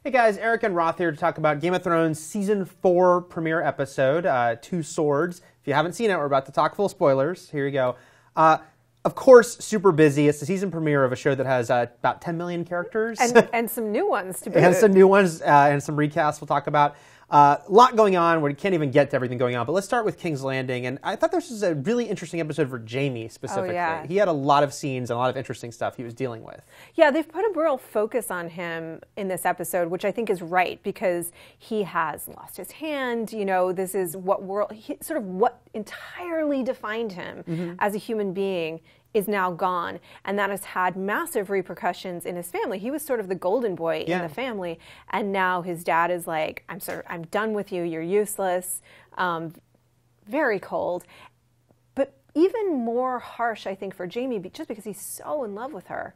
Hey guys, Eric and Roth here to talk about Game of Thrones Season 4 premiere episode, Two Swords. If you haven't seen it, we're about to talk full spoilers. Here you go. Of course, super busy. It's the season premiere of a show that has about 10 million characters. And some new ones to boot. And some new ones, and some recasts we'll talk about. A lot going on. We can't even get to everything going on, but let's start with King's Landing. And I thought this was a really interesting episode for Jaime specifically. Oh, yeah. He had a lot of scenes and a lot of interesting stuff he was dealing with. Yeah, they've put a real focus on him in this episode, which I think is right because he has lost his hand. You know, this is what what entirely defined him as a human being is now gone, and that has had massive repercussions in his family. He was sort of the golden boy in the family, and now his dad is like, I'm done with you, you're useless, very cold. But even more harsh, I think, for Jaime, just because he's so in love with her,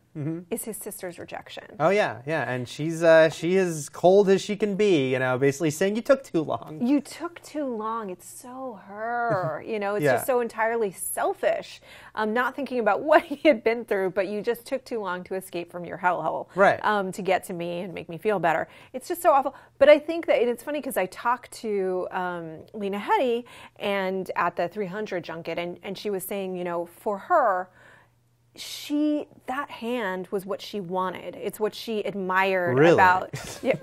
is his sister's rejection. Oh yeah, and she is cold as she can be, you know, basically saying you took too long. You took too long. It's so her, you know, it's just so entirely selfish. Not thinking about what he had been through, but you just took too long to escape from your hellhole, right? To get to me and make me feel better. It's just so awful. But I think that it's funny because I talked to Lena Headey and at the 300 junket, and she was saying, you know, for her, that hand was what she wanted. It's what she admired about. Yeah.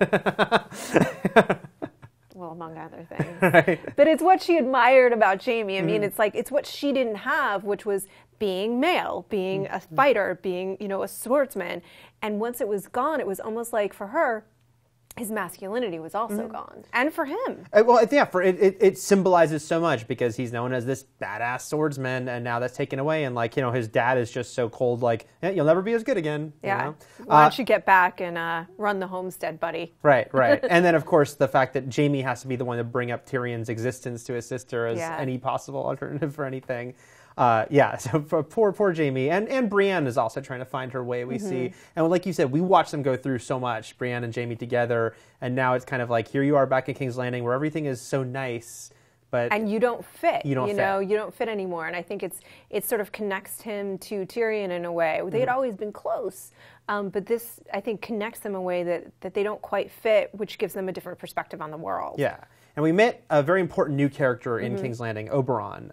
Well, among other things. Right. But it's what she admired about Jaime. I mean, it's what she didn't have, which was being male, being a fighter, being, you know, a swordsman. And once it was gone, it was almost like for her, his masculinity was also gone. And for him. Well, yeah, it symbolizes so much because he's known as this badass swordsman, and now that's taken away. And, like, you know, his dad is just so cold, like, you'll never be as good again. Yeah. You know? Why don't you get back and run the homestead, buddy? Right. And then, of course, the fact that Jaime has to be the one to bring up Tyrion's existence to his sister as any possible alternative for anything. So for poor Jaime, and Brienne is also trying to find her way, we see. And like you said, we watch them go through so much, Brienne and Jaime together, and now it's kind of like, here you are back in King's Landing where everything is so nice, but... And you don't fit. You don't fit anymore. And I think it sort of connects him to Tyrion in a way. They had always been close, but this, I think, connects them in a way that they don't quite fit, which gives them a different perspective on the world. Yeah. And we met a very important new character in King's Landing, Oberyn.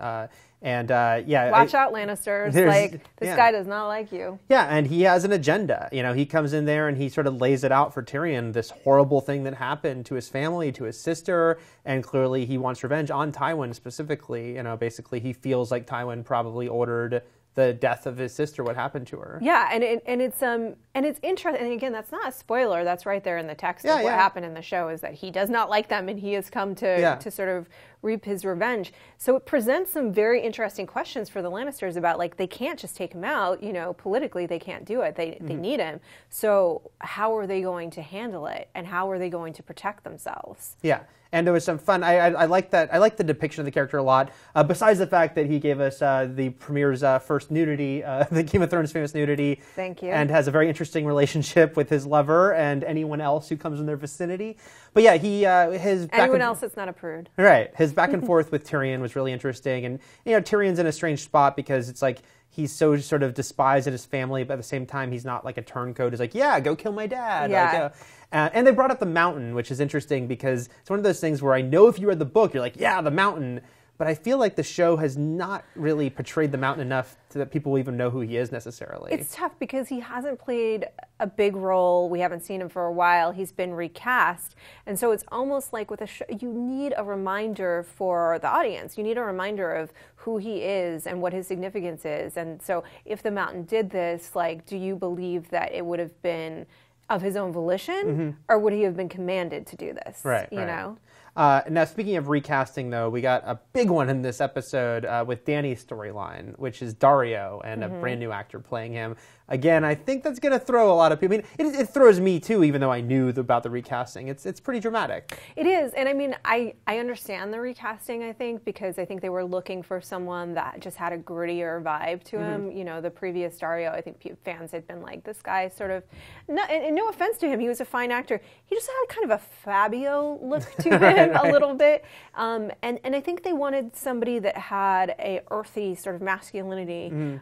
Watch out, Lannisters. Like, this guy does not like you. Yeah, and he has an agenda. You know, he comes in there and he sort of lays it out for Tyrion, this horrible thing that happened to his family, to his sister, and clearly he wants revenge on Tywin specifically. You know, basically he feels like Tywin probably ordered the death of his sister, what happened to her. Yeah, and it's interesting. And again, that's not a spoiler. That's right there in the text of what happened in the show, is that he does not like them and he has come to sort of reap his revenge. So it presents some very interesting questions for the Lannisters about, like, they can't just take him out, you know, politically they can't do it. They need him. So how are they going to handle it, and how are they going to protect themselves? Yeah. And there was some fun. I like that. I like the depiction of the character a lot. Besides the fact that he gave us the premiere's first nudity, the Game of Thrones famous nudity. Thank you. And has a very interesting relationship with his lover and anyone else who comes in their vicinity. But yeah, anyone else that's not a prude. Right. His back and forth with Tyrion was really interesting, and you know, Tyrion's in a strange spot because it's like, he's so sort of despised in his family, but at the same time, he's not like a turncoat. He's like, yeah, go kill my dad. Yeah. Like, and they brought up the mountain, which is interesting because it's one of those things where I know if you read the book, you're like, yeah, the mountain. But I feel like the show has not really portrayed the mountain enough that people even know who he is necessarily. It's tough because he hasn't played a big role. We haven't seen him for a while. He's been recast. And so it's almost like with a show, you need a reminder for the audience. You need a reminder of who he is and what his significance is. And so if the mountain did this, like, do you believe that it would have been of his own volition, or would he have been commanded to do this? Right. You know? Now, speaking of recasting, though, we got a big one in this episode with Dany's storyline, which is Daario, and a brand new actor playing him. Again, I think that's going to throw a lot of people. I mean, it throws me, too, even though I knew about the recasting. It's pretty dramatic. It is. And I mean, I understand the recasting, I think, because I think they were looking for someone that just had a grittier vibe to him. You know, the previous Daario, I think fans had been like, this guy sort of, and no offense to him, he was a fine actor. He just had kind of a Fabio look to him a little bit. And I think they wanted somebody that had a earthy sort of masculinity.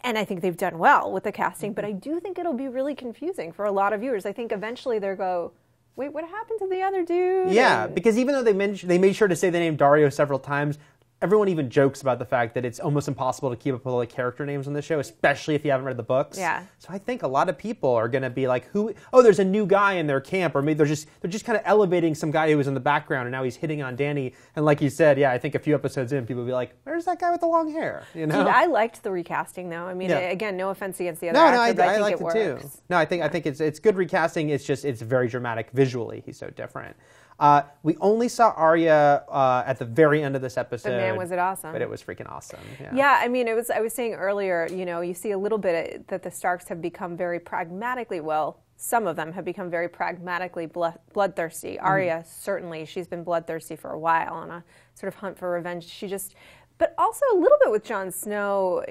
And I think they've done well with the casting, but I do think it'll be really confusing for a lot of viewers. I think eventually they'll go, wait, what happened to the other dude? Yeah, because even though they made sure to say the name Daario several times, everyone even jokes about the fact that it's almost impossible to keep up with all the character names on the show, especially if you haven't read the books. Yeah. So I think a lot of people are going to be like, there's a new guy in their camp, or maybe they're just kind of elevating some guy who was in the background and now he's hitting on Dany. And like you said, I think a few episodes in, people will be like, where's that guy with the long hair? You know? Dude, I liked the recasting though. I mean, again, no offense against the other actor, but I think it works. Too. No, I think it's good recasting. It's very dramatic visually. He's so different. We only saw Arya at the very end of this episode. But man, was it awesome. But it was freaking awesome. Yeah, I mean, I was saying earlier, you see a little bit that the Starks have become very pragmatically, some of them have become very pragmatically bloodthirsty. Arya, certainly, she's been bloodthirsty for a while on a sort of hunt for revenge. But also a little bit with Jon Snow,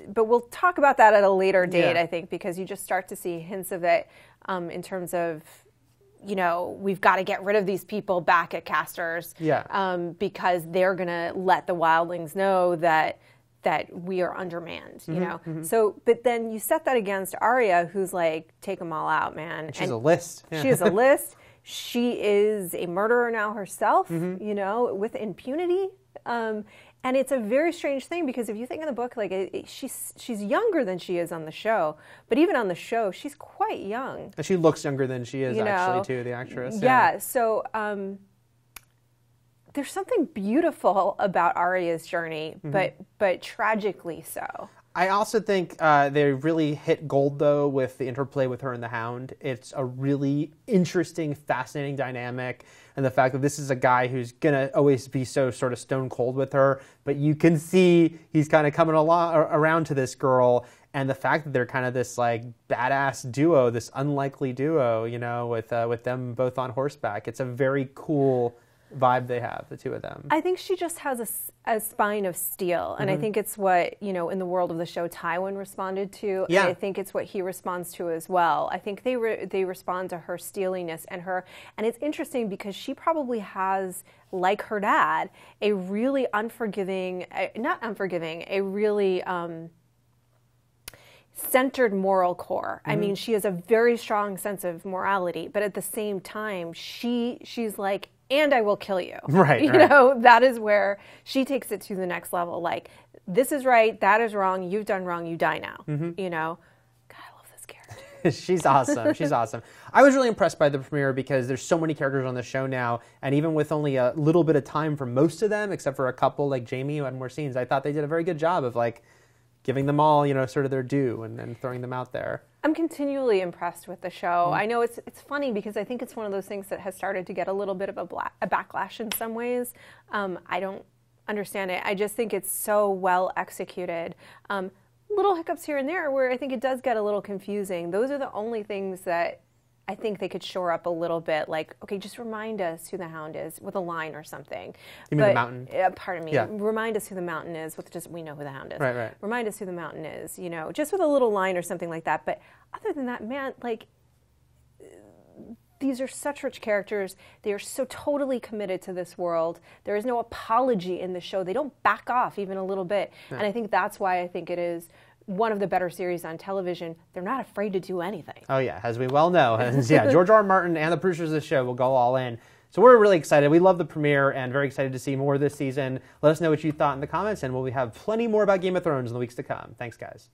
but we'll talk about that at a later date, I think, because you just start to see hints of it in terms of, we've got to get rid of these people back at Casters because they're going to let the wildlings know that we are undermanned, So, but then you set that against Arya, who's like, take them all out, man. She's a list. Yeah. She is a list. She is a murderer now herself, with impunity. And it's a very strange thing because if you think in the book, she's younger than she is on the show, but even on the show, she's quite young. And she looks younger than she is actually too, the actress. Yeah. So there's something beautiful about Arya's journey, but tragically so. I also think they really hit gold, though, with the interplay with her and the Hound. It's a really interesting, fascinating dynamic. And the fact that this is a guy who's going to always be so sort of stone cold with her. But you can see he's kind of coming around to this girl. And the fact that they're kind of this like badass duo, this unlikely duo, with them both on horseback. It's a very cool vibe they have, the two of them. I think she just has a spine of steel, and I think it's what in the world of the show Tywin responded to. Yeah. And I think it's what he responds to as well. I think they respond to her steeliness and it's interesting because she probably has, like her dad, a really a really centered moral core. I mean, she has a very strong sense of morality, but at the same time, she's like, and I will kill you. Right. That is where she takes it to the next level. Like, this is right, that is wrong, you've done wrong, you die now. God, I love this character. She's awesome. She's awesome. I was really impressed by the premiere because there's so many characters on the show now, and even with only a little bit of time for most of them, except for a couple like Jaime who had more scenes, I thought they did a very good job of giving them all, sort of their due and throwing them out there. I'm continually impressed with the show. I know it's funny because I think it's one of those things that has started to get a little bit of a backlash in some ways. I don't understand it. I just think it's so well executed. Little hiccups here and there where I think it does get a little confusing. Those are the only things that I think they could shore up a little bit. Like, okay, just remind us who the Hound is with a line or something. You mean the mountain? Pardon me. Yeah. Remind us who the mountain is with just, we know who the Hound is. Right. Remind us who the mountain is, just with a little line or something like that. But other than that, man, these are such rich characters. They are so totally committed to this world. There is no apology in the show. They don't back off even a little bit. Yeah. And I think that's why I think it is one of the better series on television. They're not afraid to do anything. Oh, yeah, as we well know. George R. R. Martin and the producers of the show will go all in. So we're really excited. We love the premiere and very excited to see more this season. Let us know what you thought in the comments, and we'll have plenty more about Game of Thrones in the weeks to come. Thanks, guys.